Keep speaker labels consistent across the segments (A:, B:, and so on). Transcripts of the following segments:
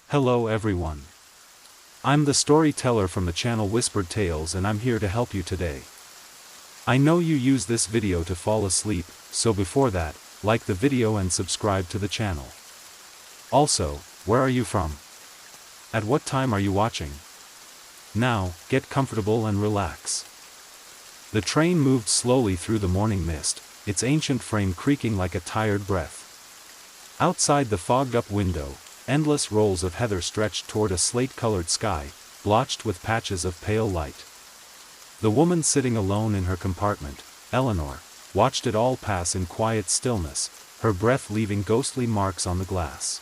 A: Hello everyone. I'm the storyteller from the channel Whispered Tales and I'm here to help you today. I know you use this video to fall asleep, so before that, like the video and subscribe to the channel. Also, where are you from? At what time are you watching? Now, get comfortable and relax. The train moved slowly through the morning mist, its ancient frame creaking like a tired breath. Outside the fogged-up window, endless rolls of heather stretched toward a slate-colored sky, blotched with patches of pale light. The woman sitting alone in her compartment, Eleanor, watched it all pass in quiet stillness, her breath leaving ghostly marks on the glass.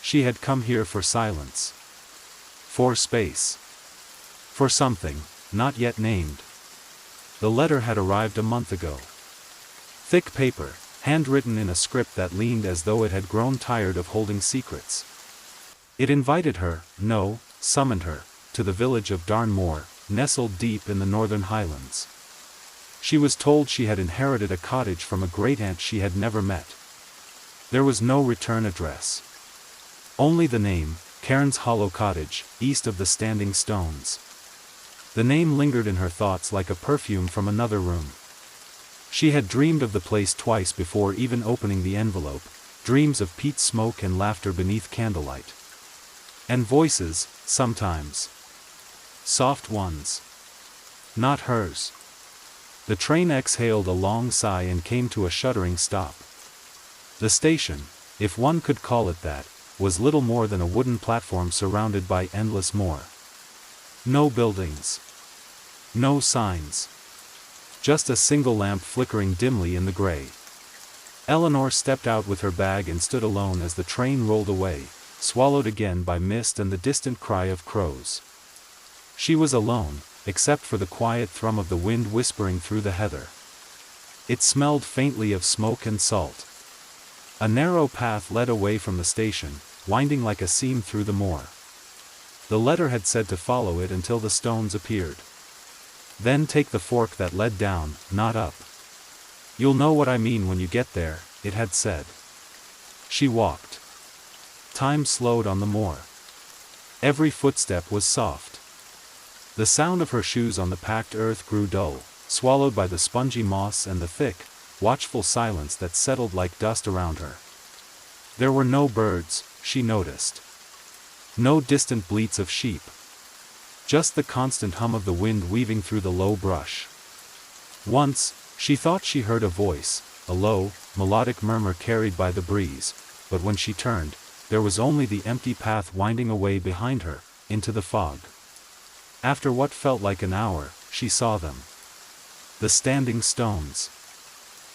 A: She had come here for silence. For space. For something, not yet named. The letter had arrived a month ago. Thick paper, handwritten in a script that leaned as though it had grown tired of holding secrets. It invited her, no, summoned her, to the village of Darnmore, nestled deep in the northern highlands. She was told she had inherited a cottage from a great-aunt she had never met. There was no return address. Only the name, Cairns Hollow Cottage, east of the Standing Stones. The name lingered in her thoughts like a perfume from another room. She had dreamed of the place twice before even opening the envelope, dreams of peat smoke and laughter beneath candlelight. And voices, sometimes. Soft ones. Not hers. The train exhaled a long sigh and came to a shuddering stop. The station, if one could call it that, was little more than a wooden platform surrounded by endless moor. No buildings. No signs. Just a single lamp flickering dimly in the gray. Eleanor stepped out with her bag and stood alone as the train rolled away, swallowed again by mist and the distant cry of crows. She was alone, except for the quiet thrum of the wind whispering through the heather. It smelled faintly of smoke and salt. A narrow path led away from the station, winding like a seam through the moor. The letter had said to follow it until the stones appeared. Then take the fork that led down, not up. You'll know what I mean when you get there, it had said. She walked. Time slowed on the moor. Every footstep was soft. The sound of her shoes on the packed earth grew dull, swallowed by the spongy moss and the thick, watchful silence that settled like dust around her. There were no birds, she noticed. No distant bleats of sheep. Just the constant hum of the wind weaving through the low brush. Once, she thought she heard a voice, a low, melodic murmur carried by the breeze, but when she turned, there was only the empty path winding away behind her, into the fog. After what felt like an hour, she saw them. The Standing Stones.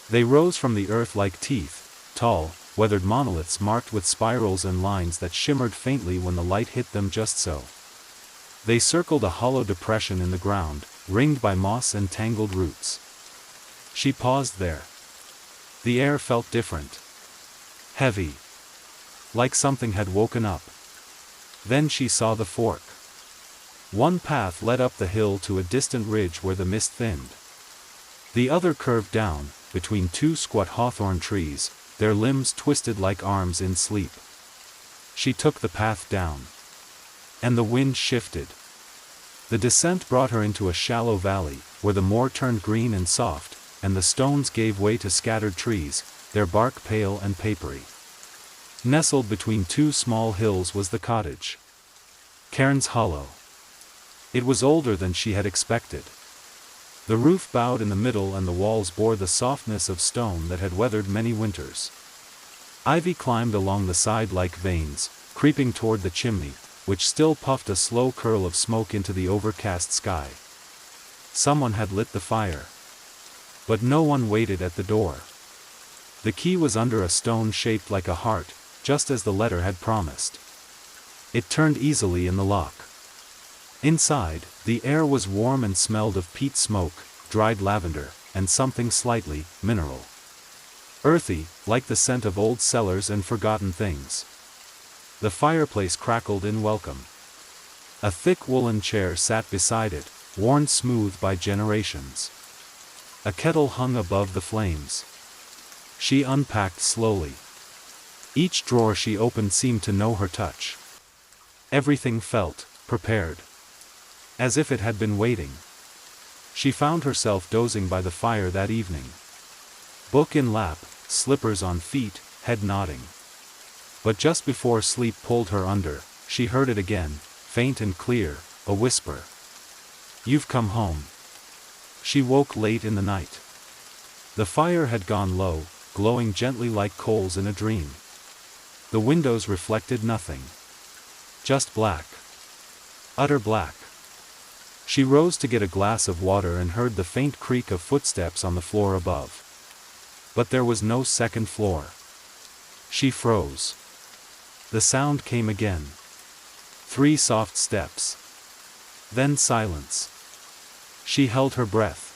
A: They rose from the earth like teeth, tall, weathered monoliths marked with spirals and lines that shimmered faintly when the light hit them just so. They circled a hollow depression in the ground, ringed by moss and tangled roots. She paused there. The air felt different. Heavy. Like something had woken up. Then she saw the fork. One path led up the hill to a distant ridge where the mist thinned. The other curved down, between two squat hawthorn trees, their limbs twisted like arms in sleep. She took the path down. And the wind shifted. The descent brought her into a shallow valley, where the moor turned green and soft, and the stones gave way to scattered trees, their bark pale and papery. Nestled between two small hills was the cottage. Cairns Hollow. It was older than she had expected. The roof bowed in the middle and the walls bore the softness of stone that had weathered many winters. Ivy climbed along the side like veins, creeping toward the chimney, which still puffed a slow curl of smoke into the overcast sky. Someone had lit the fire. But no one waited at the door. The key was under a stone shaped like a heart, just as the letter had promised. It turned easily in the lock. Inside, the air was warm and smelled of peat smoke, dried lavender, and something slightly mineral. Earthy, like the scent of old cellars and forgotten things. The fireplace crackled in welcome. A thick woolen chair sat beside it, worn smooth by generations. A kettle hung above the flames. She unpacked slowly. Each drawer she opened seemed to know her touch. Everything felt prepared, as if it had been waiting. She found herself dozing by the fire that evening. Book in lap, slippers on feet, head nodding. But just before sleep pulled her under, she heard it again, faint and clear, a whisper. "You've come home." She woke late in the night. The fire had gone low, glowing gently like coals in a dream. The windows reflected nothing. Just black. Utter black. She rose to get a glass of water and heard the faint creak of footsteps on the floor above. But there was no second floor. She froze. The sound came again. 3 soft steps. Then silence. She held her breath.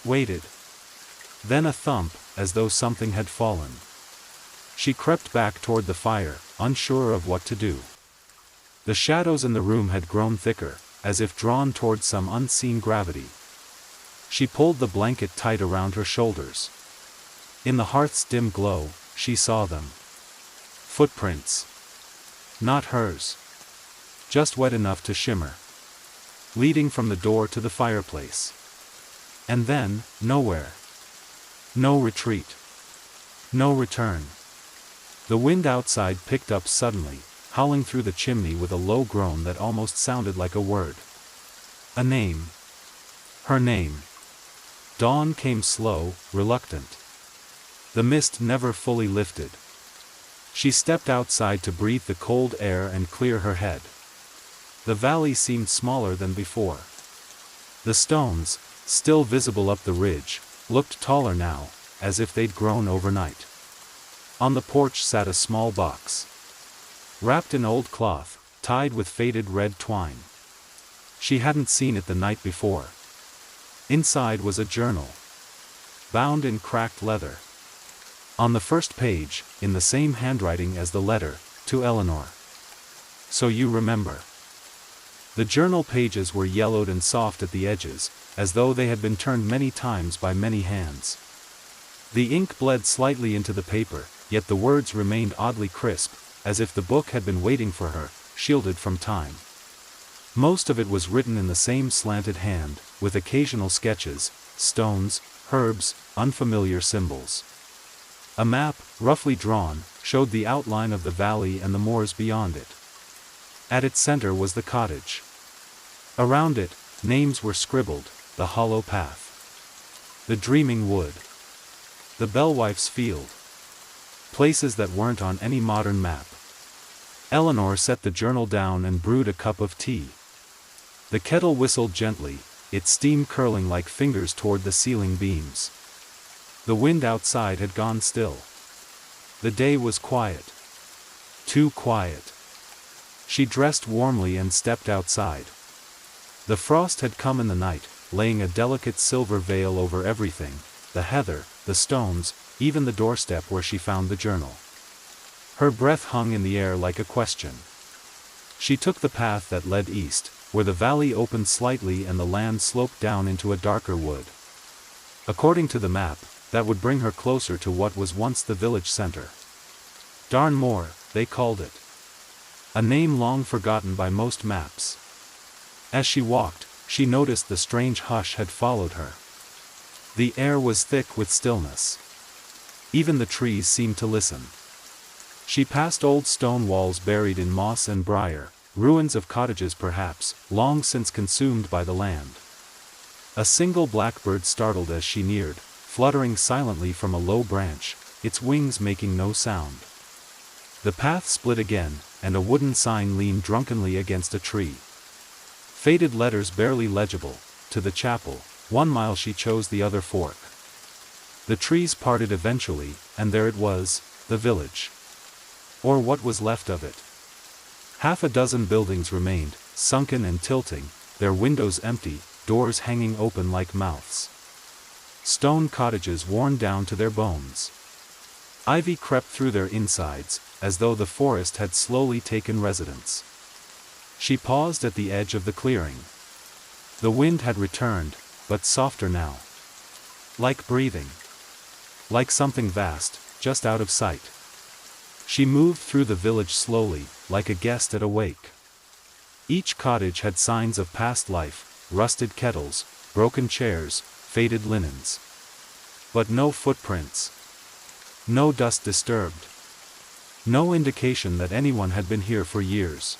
A: Waited. Then a thump, as though something had fallen. She crept back toward the fire, unsure of what to do. The shadows in the room had grown thicker, as if drawn toward some unseen gravity. She pulled the blanket tight around her shoulders. In the hearth's dim glow, she saw them. Footprints. Not hers. Just wet enough to shimmer. Leading from the door to the fireplace. And then, nowhere. No retreat. No return. The wind outside picked up suddenly, howling through the chimney with a low groan that almost sounded like a word. A name. Her name. Dawn came slow, reluctant. The mist never fully lifted. She stepped outside to breathe the cold air and clear her head. The valley seemed smaller than before. The stones, still visible up the ridge, looked taller now, as if they'd grown overnight. On the porch sat a small box. Wrapped in old cloth, tied with faded red twine. She hadn't seen it the night before. Inside was a journal. Bound in cracked leather. On the first page, in the same handwriting as the letter, to Eleanor. "So you remember." The journal pages were yellowed and soft at the edges, as though they had been turned many times by many hands. The ink bled slightly into the paper, yet the words remained oddly crisp, as if the book had been waiting for her, shielded from time. Most of it was written in the same slanted hand, with occasional sketches, stones, herbs, unfamiliar symbols. A map, roughly drawn, showed the outline of the valley and the moors beyond it. At its center was the cottage. Around it, names were scribbled: the hollow path, the dreaming wood, the Bellwife's field. Places that weren't on any modern map. Eleanor set the journal down and brewed a cup of tea. The kettle whistled gently, its steam curling like fingers toward the ceiling beams. The wind outside had gone still. The day was quiet. Too quiet. She dressed warmly and stepped outside. The frost had come in the night, laying a delicate silver veil over everything, the heather, the stones, even the doorstep where she found the journal. Her breath hung in the air like a question. She took the path that led east, where the valley opened slightly and the land sloped down into a darker wood. According to the map, that would bring her closer to what was once the village center. Darn Moor, they called it. A name long forgotten by most maps. As she walked, she noticed the strange hush had followed her. The air was thick with stillness. Even the trees seemed to listen. She passed old stone walls buried in moss and briar, ruins of cottages perhaps, long since consumed by the land. A single blackbird startled as she neared, fluttering silently from a low branch, its wings making no sound. The path split again, and a wooden sign leaned drunkenly against a tree. Faded letters barely legible: to the chapel, 1 mile. She chose the other fork. The trees parted eventually, and there it was, the village. Or what was left of it. 6 buildings remained, sunken and tilting, their windows empty, doors hanging open like mouths. Stone cottages worn down to their bones. Ivy crept through their insides, as though the forest had slowly taken residence. She paused at the edge of the clearing. The wind had returned, but softer now. Like breathing. Like something vast, just out of sight. She moved through the village slowly, like a guest at a wake. Each cottage had signs of past life, rusted kettles, broken chairs, faded linens. But no footprints. No dust disturbed. No indication that anyone had been here for years.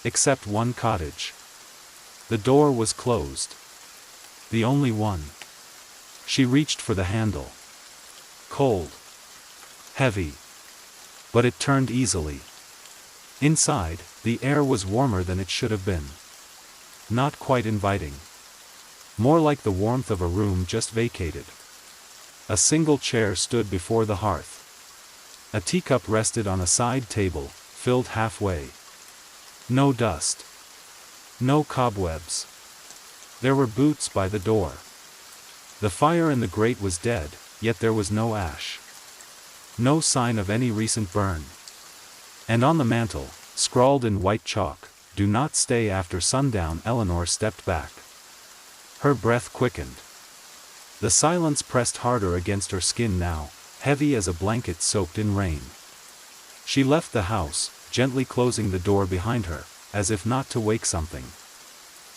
A: Except one cottage. The door was closed. The only one. She reached for the handle. Cold. Heavy. But it turned easily. Inside, the air was warmer than it should have been. Not quite inviting. More like the warmth of a room just vacated. A single chair stood before the hearth. A teacup rested on a side table, filled halfway. No dust. No cobwebs. There were boots by the door. The fire in the grate was dead, yet there was no ash. No sign of any recent burn. And on the mantel, scrawled in white chalk, "Do not stay after sundown." Eleanor stepped back. Her breath quickened. The silence pressed harder against her skin now, heavy as a blanket soaked in rain. She left the house, gently closing the door behind her, as if not to wake something.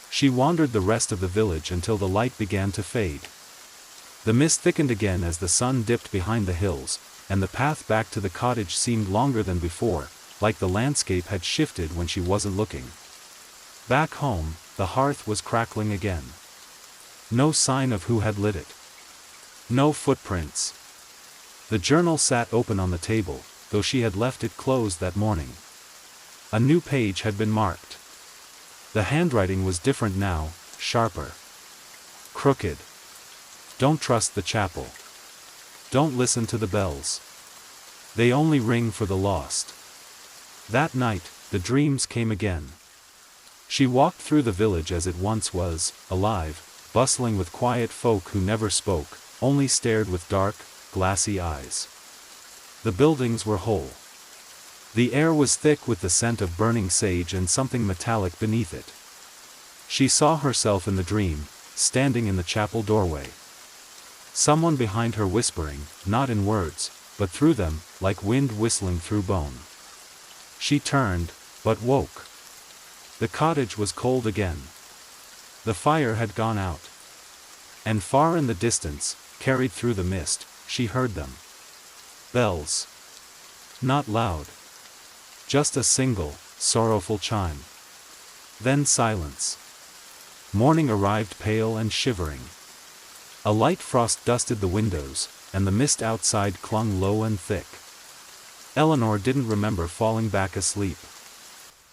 A: She wandered the rest of the village until the light began to fade. The mist thickened again as the sun dipped behind the hills, and the path back to the cottage seemed longer than before, like the landscape had shifted when she wasn't looking. Back home, the hearth was crackling again. No sign of who had lit it. No footprints. The journal sat open on the table, though she had left it closed that morning. A new page had been marked. The handwriting was different now, sharper. Crooked. Don't trust the chapel. Don't listen to the bells. They only ring for the lost. That night, the dreams came again. She walked through the village as it once was, alive, bustling with quiet folk who never spoke, only stared with dark, glassy eyes. The buildings were whole. The air was thick with the scent of burning sage and something metallic beneath it. She saw herself in the dream, standing in the chapel doorway. Someone behind her whispering, not in words, but through them, like wind whistling through bone. She turned, but woke. The cottage was cold again. The fire had gone out. And far in the distance, carried through the mist, she heard them. Bells. Not loud. Just a single, sorrowful chime. Then silence. Morning arrived pale and shivering. A light frost dusted the windows, and the mist outside clung low and thick. Eleanor didn't remember falling back asleep.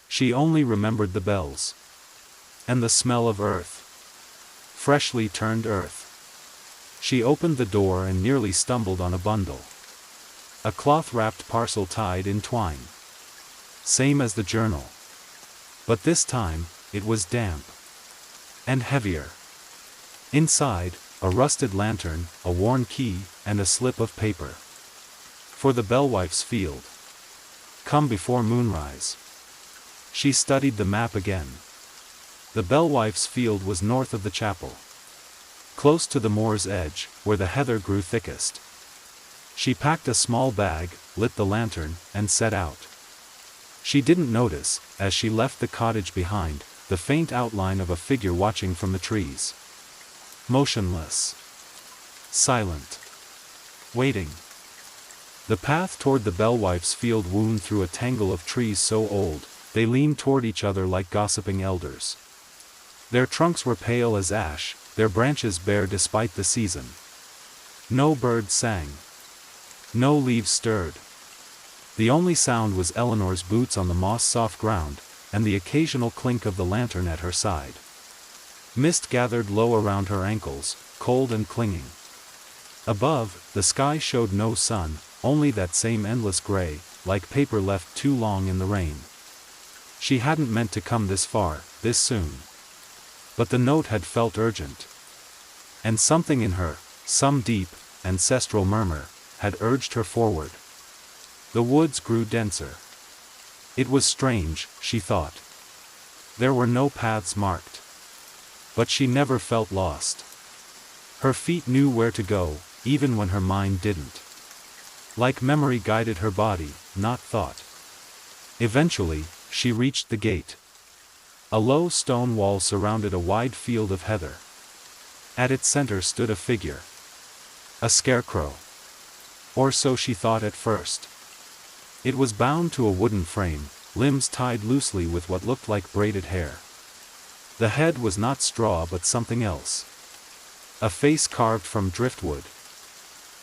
A: She only remembered the bells. And the smell of earth. Freshly turned earth. She opened the door and nearly stumbled on a bundle. A cloth-wrapped parcel tied in twine. Same as the journal. But this time, it was damp. And heavier. Inside, a rusted lantern, a worn key, and a slip of paper. For the Bellwife's field. Come before moonrise. She studied the map again. The Bellwife's field was north of the chapel. Close to the moor's edge, where the heather grew thickest. She packed a small bag, lit the lantern, and set out. She didn't notice, as she left the cottage behind, the faint outline of a figure watching from the trees. Motionless. Silent. Waiting. The path toward the Bellwife's field wound through a tangle of trees so old, they leaned toward each other like gossiping elders. Their trunks were pale as ash, their branches bare despite the season. No bird sang. No leaves stirred. The only sound was Eleanor's boots on the moss-soft ground, and the occasional clink of the lantern at her side. Mist gathered low around her ankles, cold and clinging. Above, the sky showed no sun, only that same endless gray, like paper left too long in the rain. She hadn't meant to come this far, this soon. But the note had felt urgent. And something in her, some deep, ancestral murmur, had urged her forward. The woods grew denser. It was strange, she thought. There were no paths marked. But she never felt lost. Her feet knew where to go, even when her mind didn't. Like memory guided her body, not thought. Eventually, she reached the gate. A low stone wall surrounded a wide field of heather. At its center stood a figure. A scarecrow. Or so she thought at first. It was bound to a wooden frame, limbs tied loosely with what looked like braided hair. The head was not straw but something else. A face carved from driftwood.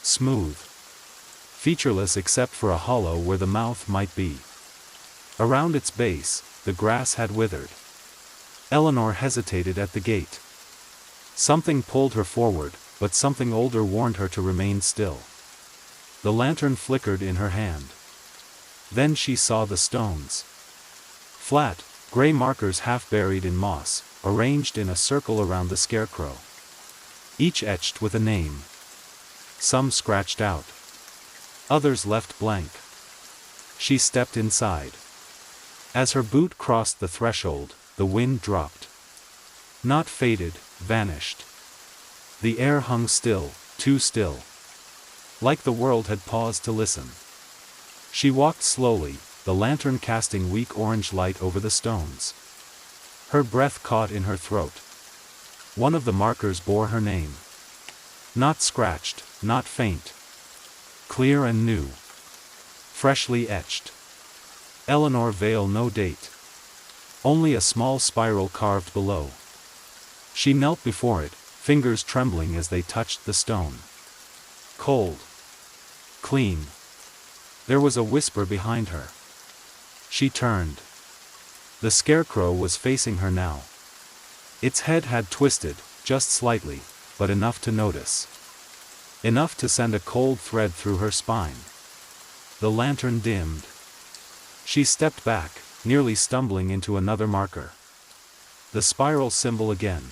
A: Smooth. Featureless except for a hollow where the mouth might be. Around its base, the grass had withered. Eleanor hesitated at the gate. Something pulled her forward, but something older warned her to remain still. The lantern flickered in her hand. Then she saw the stones. Flat, gray markers half buried in moss, arranged in a circle around the scarecrow. Each etched with a name. Some scratched out. Others left blank. She stepped inside. As her boot crossed the threshold, the wind dropped. Not faded, vanished. The air hung still, too still. Like the world had paused to listen. She walked slowly, the lantern casting weak orange light over the stones. Her breath caught in her throat. One of the markers bore her name. Not scratched, not faint. Clear and new. Freshly etched. Eleanor Vale, no date. Only a small spiral carved below. She knelt before it, fingers trembling as they touched the stone. Cold. Clean. There was a whisper behind her. She turned. The scarecrow was facing her now. Its head had twisted, just slightly, but enough to notice. Enough to send a cold thread through her spine. The lantern dimmed. She stepped back, nearly stumbling into another marker. The spiral symbol again.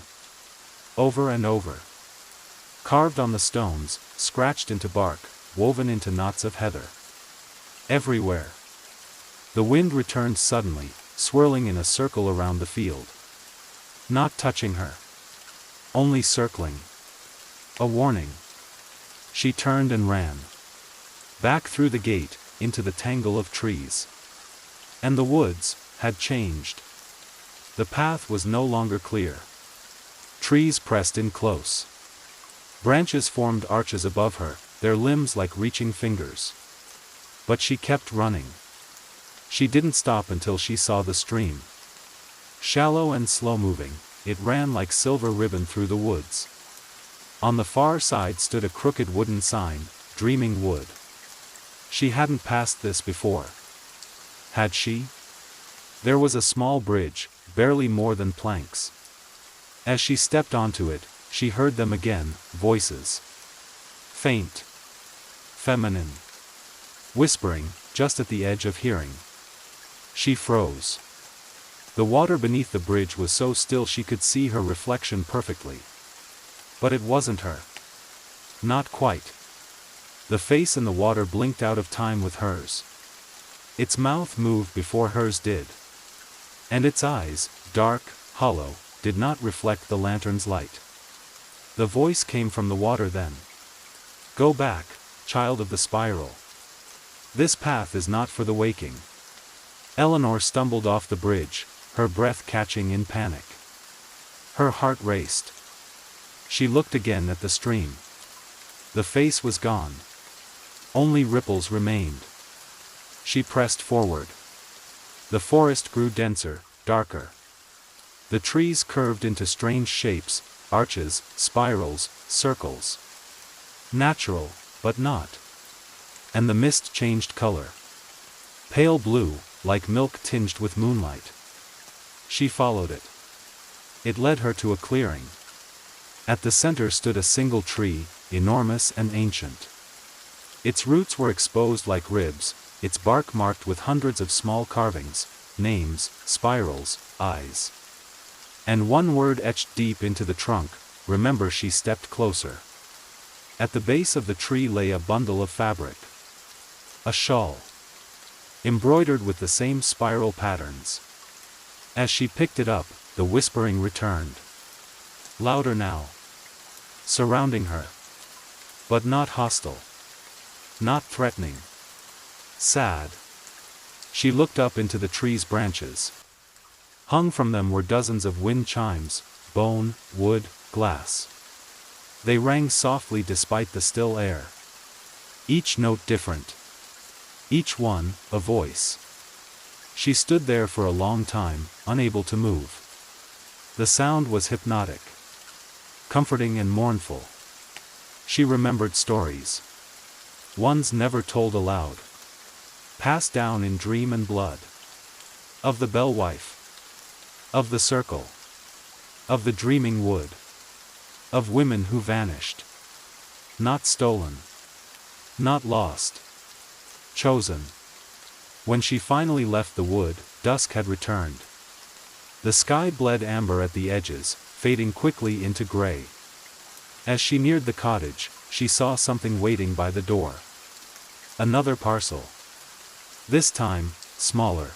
A: Over and over. Carved on the stones, scratched into bark, woven into knots of heather. Everywhere. The wind returned suddenly, swirling in a circle around the field. Not touching her. Only circling. A warning. She turned and ran. Back through the gate, into the tangle of trees. And the woods had changed. The path was no longer clear. Trees pressed in close. Branches formed arches above her, their limbs like reaching fingers. But she kept running. She didn't stop until she saw the stream. Shallow and slow-moving, it ran like silver ribbon through the woods. On the far side stood a crooked wooden sign, Dreaming Wood. She hadn't passed this before. Had she? There was a small bridge, barely more than planks. As she stepped onto it, she heard them again, voices. Faint. Feminine. Whispering, just at the edge of hearing. She froze. The water beneath the bridge was so still she could see her reflection perfectly. But it wasn't her. Not quite. The face in the water blinked out of time with hers. Its mouth moved before hers did. And its eyes, dark, hollow, did not reflect the lantern's light. The voice came from the water then. Go back, child of the spiral. This path is not for the waking. Eleanor stumbled off the bridge, her breath catching in panic. Her heart raced. She looked again at the stream. The face was gone. Only ripples remained. She pressed forward. The forest grew denser, darker. The trees curved into strange shapes, arches, spirals, circles. Natural, but not. And the mist changed color. Pale blue, like milk tinged with moonlight. She followed it. It led her to a clearing. At the center stood a single tree, enormous and ancient. Its roots were exposed like ribs, its bark marked with hundreds of small carvings, names, spirals, eyes. And one word etched deep into the trunk, remember. She stepped closer. At the base of the tree lay a bundle of fabric. A shawl. Embroidered with the same spiral patterns. As she picked it up, the whispering returned. Louder now. Surrounding her. But not hostile. Not threatening. Sad. She looked up into the tree's branches. Hung from them were dozens of wind chimes, bone, wood, glass. They rang softly despite the still air. Each note different. Each one, a voice. She stood there for a long time, unable to move. The sound was hypnotic. Comforting and mournful. She remembered stories. Ones never told aloud. Passed down in dream and blood. Of the bell wife. Of the circle. Of the dreaming wood. Of women who vanished. Not stolen. Not lost. Chosen. When she finally left the wood, dusk had returned. The sky bled amber at the edges, fading quickly into gray. As she neared the cottage, she saw something waiting by the door. Another parcel. This time, smaller.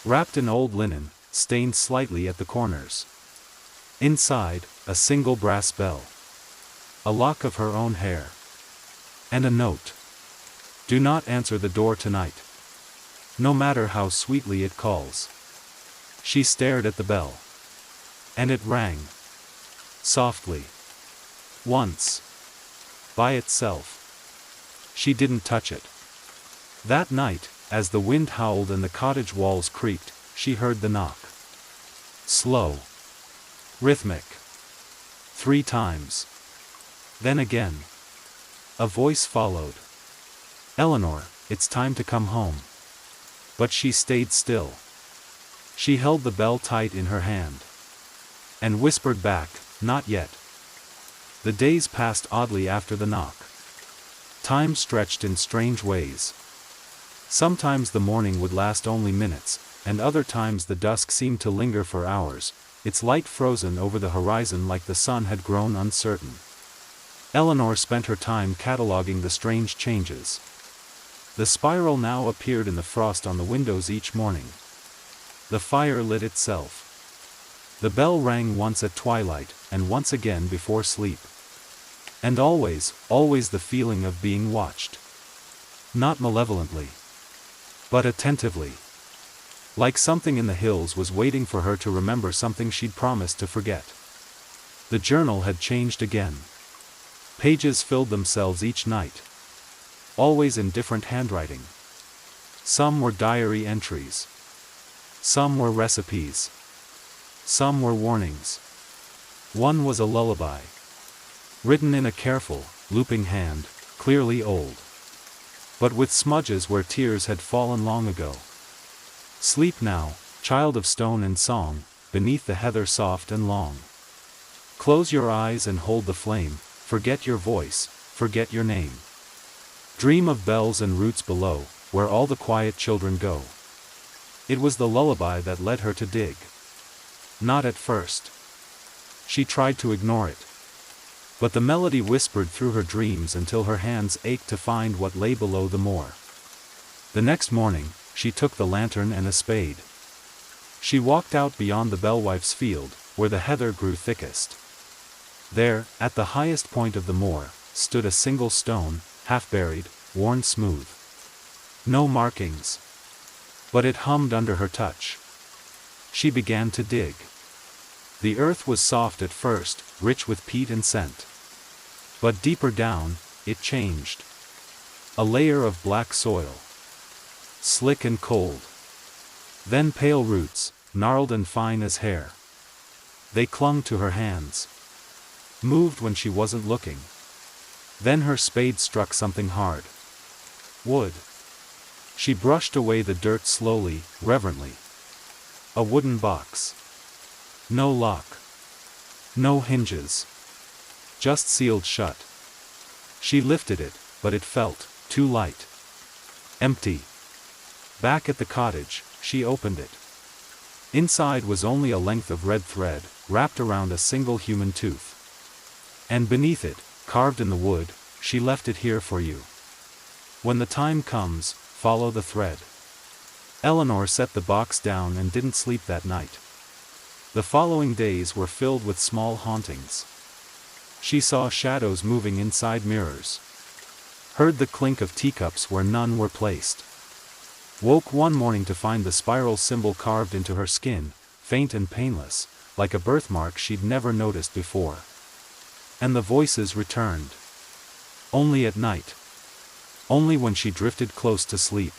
A: Wrapped in old linen, stained slightly at the corners. Inside, a single brass bell. A lock of her own hair. And a note. Do not answer the door tonight. No matter how sweetly it calls. She stared at the bell. And it rang. Softly. Once. By itself. She didn't touch it. That night, as the wind howled and the cottage walls creaked, she heard the knock. Slow. Rhythmic. 3 times. Then again. A voice followed. Eleanor, it's time to come home. But she stayed still. She held the bell tight in her hand. And whispered back, not yet. The days passed oddly after the knock. Time stretched in strange ways. Sometimes the morning would last only minutes, and other times the dusk seemed to linger for hours, its light frozen over the horizon like the sun had grown uncertain. Eleanor spent her time cataloging the strange changes. The spiral now appeared in the frost on the windows each morning. The fire lit itself. The bell rang once at twilight, and once again before sleep. And always, always the feeling of being watched. Not malevolently. But attentively. Like something in the hills was waiting for her to remember something she'd promised to forget. The journal had changed again. Pages filled themselves each night. Always in different handwriting. Some were diary entries. Some were recipes. Some were warnings. One was a lullaby. Written in a careful, looping hand, clearly old. But with smudges where tears had fallen long ago. Sleep now, child of stone and song, beneath the heather soft and long. Close your eyes and hold the flame, forget your voice, forget your name. Dream of bells and roots below, where all the quiet children go. It was the lullaby that led her to dig. Not at first. She tried to ignore it. But the melody whispered through her dreams until her hands ached to find what lay below the moor. The next morning, she took the lantern and a spade. She walked out beyond the bellwife's field, where the heather grew thickest. There, at the highest point of the moor, stood a single stone, half-buried, worn smooth. No markings. But it hummed under her touch. She began to dig. The earth was soft at first, rich with peat and scent. But deeper down, it changed. A layer of black soil. Slick and cold. Then pale roots, gnarled and fine as hair. They clung to her hands. Moved when she wasn't looking. Then her spade struck something hard. Wood. She brushed away the dirt slowly, reverently. A wooden box. No lock. No hinges. Just sealed shut. She lifted it, but it felt too light. Empty. Back at the cottage, she opened it. Inside was only a length of red thread, wrapped around a single human tooth. And beneath it, carved in the wood, she left it here for you. When the time comes, follow the thread. Eleanor set the box down and didn't sleep that night. The following days were filled with small hauntings. She saw shadows moving inside mirrors. Heard the clink of teacups where none were placed. Woke one morning to find the spiral symbol carved into her skin, faint and painless, like a birthmark she'd never noticed before. And the voices returned. Only at night. Only when she drifted close to sleep.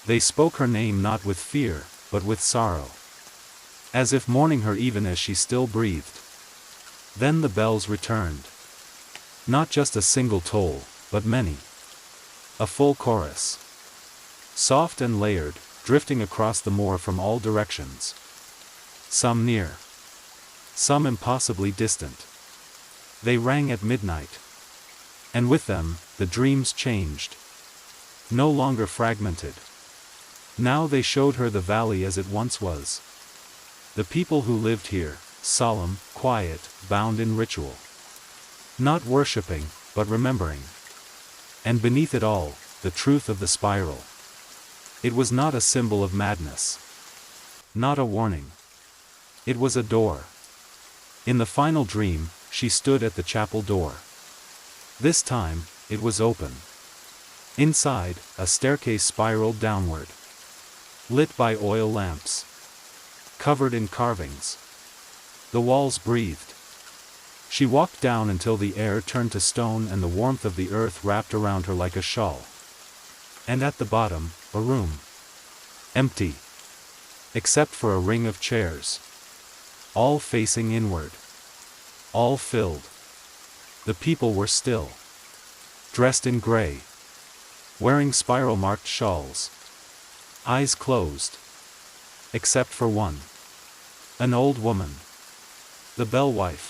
A: They spoke her name not with fear, but with sorrow. As if mourning her even as she still breathed. Then the bells returned. Not just a single toll, but many. A full chorus. Soft and layered, drifting across the moor from all directions. Some near. Some impossibly distant. They rang at midnight. And with them, the dreams changed. No longer fragmented. Now they showed her the valley as it once was. The people who lived here, solemn, quiet, bound in ritual. Not worshipping, but remembering. And beneath it all, the truth of the spiral. It was not a symbol of madness. Not a warning. It was a door. In the final dream, she stood at the chapel door. This time, it was open. Inside, a staircase spiraled downward. Lit by oil lamps. Covered in carvings. The walls breathed. She walked down until the air turned to stone and the warmth of the earth wrapped around her like a shawl. And at the bottom, a room. Empty. Except for a ring of chairs. All facing inward. All filled. The people were still. Dressed in gray. Wearing spiral-marked shawls. Eyes closed. Except for one. An old woman. The bellwife.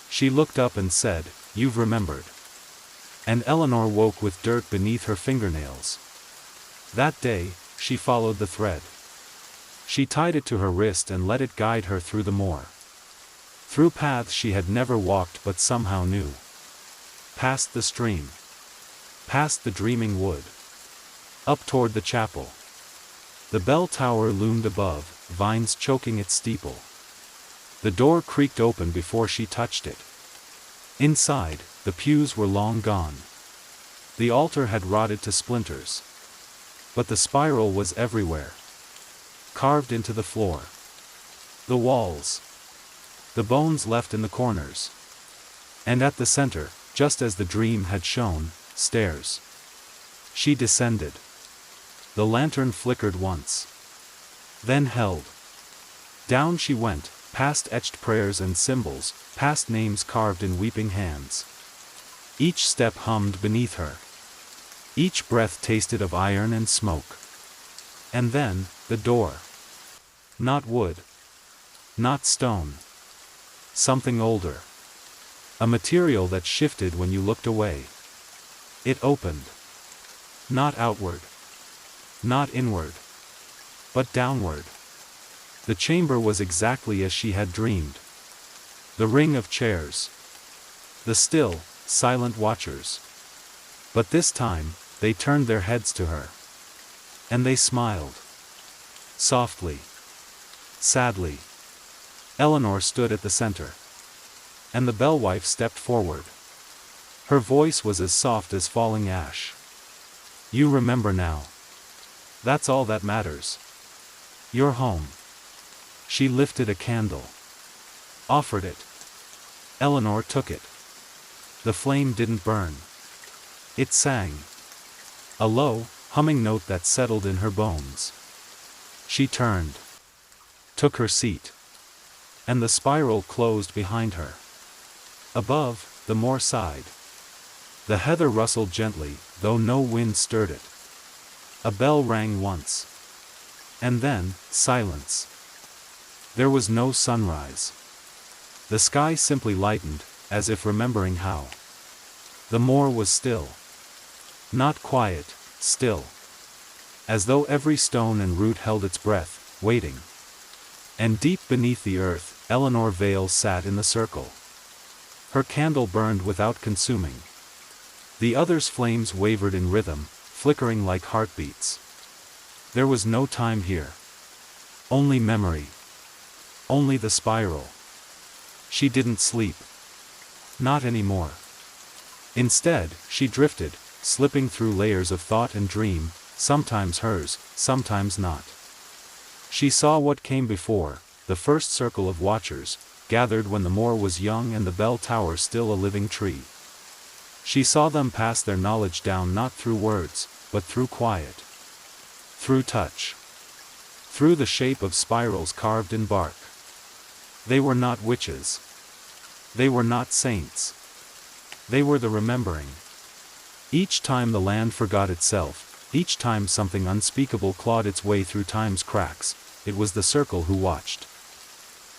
A: She looked up and said, "You've remembered." And Eleanor woke with dirt beneath her fingernails. That day, she followed the thread. She tied it to her wrist and let it guide her through the moor. Through paths she had never walked but somehow knew. Past the stream. Past the dreaming wood. Up toward the chapel. The bell tower loomed above, vines choking its steeple. The door creaked open before she touched it. Inside, the pews were long gone. The altar had rotted to splinters. But the spiral was everywhere. Carved into the floor. The walls. The bones left in the corners. And at the center, just as the dream had shown, stairs. She descended. The lantern flickered once. Then held. Down she went, past etched prayers and symbols, past names carved in weeping hands. Each step hummed beneath her. Each breath tasted of iron and smoke. And then, the door. Not wood. Not stone. Something older. A material that shifted when you looked away. It opened. Not outward. Not inward. But downward. The chamber was exactly as she had dreamed. The ring of chairs. The still, silent watchers. But this time, they turned their heads to her. And they smiled. Softly. Sadly. Eleanor stood at the center. And the bellwife stepped forward. Her voice was as soft as falling ash. "You remember now. That's all that matters. You're home." She lifted a candle. Offered it. Eleanor took it. The flame didn't burn. It sang. A low, humming note that settled in her bones. She turned. Took her seat. And the spiral closed behind her. Above, the moor sighed. The heather rustled gently, though no wind stirred it. A bell rang once. And then, silence. There was no sunrise. The sky simply lightened, as if remembering how. The moor was still. Not quiet, still. As though every stone and root held its breath, waiting. And deep beneath the earth, Eleanor Vale sat in the circle. Her candle burned without consuming. The other's flames wavered in rhythm, flickering like heartbeats. There was no time here. Only memory. Only the spiral. She didn't sleep. Not anymore. Instead, she drifted, slipping through layers of thought and dream, sometimes hers, sometimes not. She saw what came before, the first circle of watchers, gathered when the moor was young and the bell tower still a living tree. She saw them pass their knowledge down not through words, but through quiet. Through touch. Through the shape of spirals carved in bark. They were not witches. They were not saints. They were the remembering. Each time the land forgot itself, each time something unspeakable clawed its way through time's cracks, it was the circle who watched.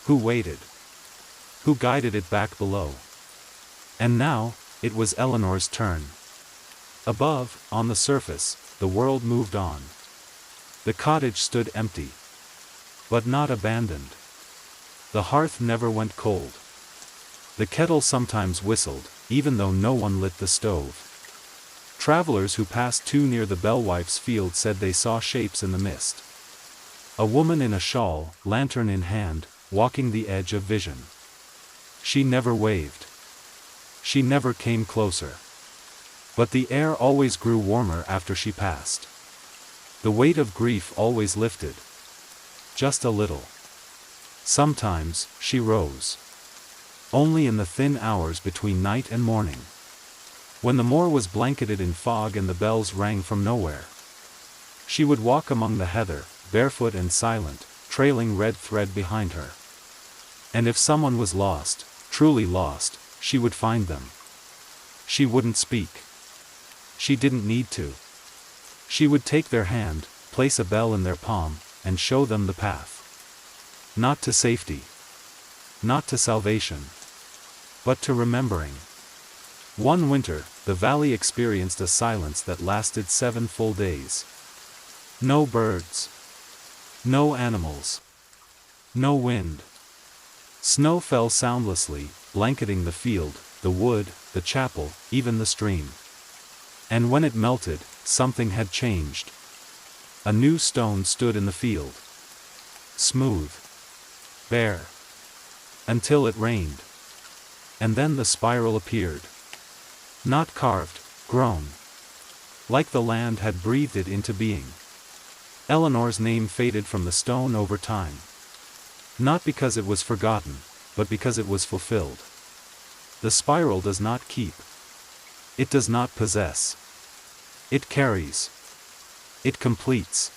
A: Who waited. Who guided it back below. And now, it was Eleanor's turn. Above, on the surface, the world moved on. The cottage stood empty. But not abandoned. The hearth never went cold. The kettle sometimes whistled, even though no one lit the stove. Travelers who passed too near the bellwife's field said they saw shapes in the mist. A woman in a shawl, lantern in hand, walking the edge of vision. She never waved. She never came closer. But the air always grew warmer after she passed. The weight of grief always lifted. Just a little. Sometimes, she rose. Only in the thin hours between night and morning. When the moor was blanketed in fog and the bells rang from nowhere. She would walk among the heather, barefoot and silent, trailing red thread behind her. And if someone was lost, truly lost, she would find them. She wouldn't speak. She didn't need to. She would take their hand, place a bell in their palm, and show them the path. Not to safety. Not to salvation. But to remembering. One winter, the valley experienced a silence that lasted 7 full days. No birds. No animals. No wind. Snow fell soundlessly, blanketing the field, the wood, the chapel, even the stream. And when it melted, something had changed. A new stone stood in the field. Smooth. Bare. Until it rained. And then the spiral appeared. Not carved, grown. Like the land had breathed it into being. Eleanor's name faded from the stone over time. Not because it was forgotten, but because it was fulfilled. The spiral does not keep. It does not possess. It carries. It completes.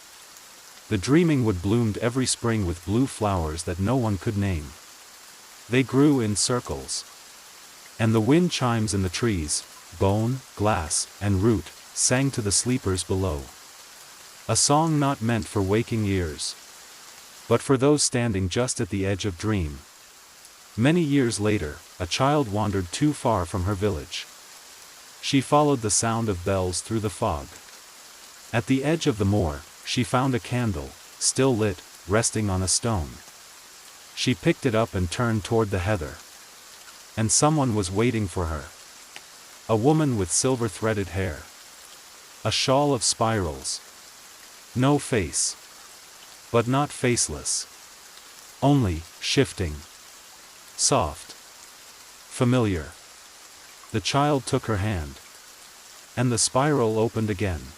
A: The dreaming wood bloomed every spring with blue flowers that no one could name. They grew in circles. And the wind chimes in the trees, bone, glass, and root, sang to the sleepers below. A song not meant for waking ears, but for those standing just at the edge of dream. Many years later, a child wandered too far from her village. She followed the sound of bells through the fog. At the edge of the moor, she found a candle, still lit, resting on a stone. She picked it up and turned toward the heather. And someone was waiting for her. A woman with silver-threaded hair. A shawl of spirals. No face. But not faceless. Only, shifting. Soft. Familiar. The child took her hand. And the spiral opened again.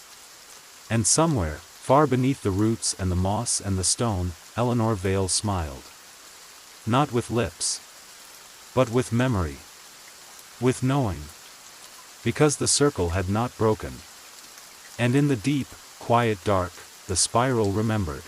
A: And somewhere, far beneath the roots and the moss and the stone, Eleanor Vale smiled. Not with lips. But with memory. With knowing. Because the circle had not broken. And in the deep, quiet dark, the spiral remembered.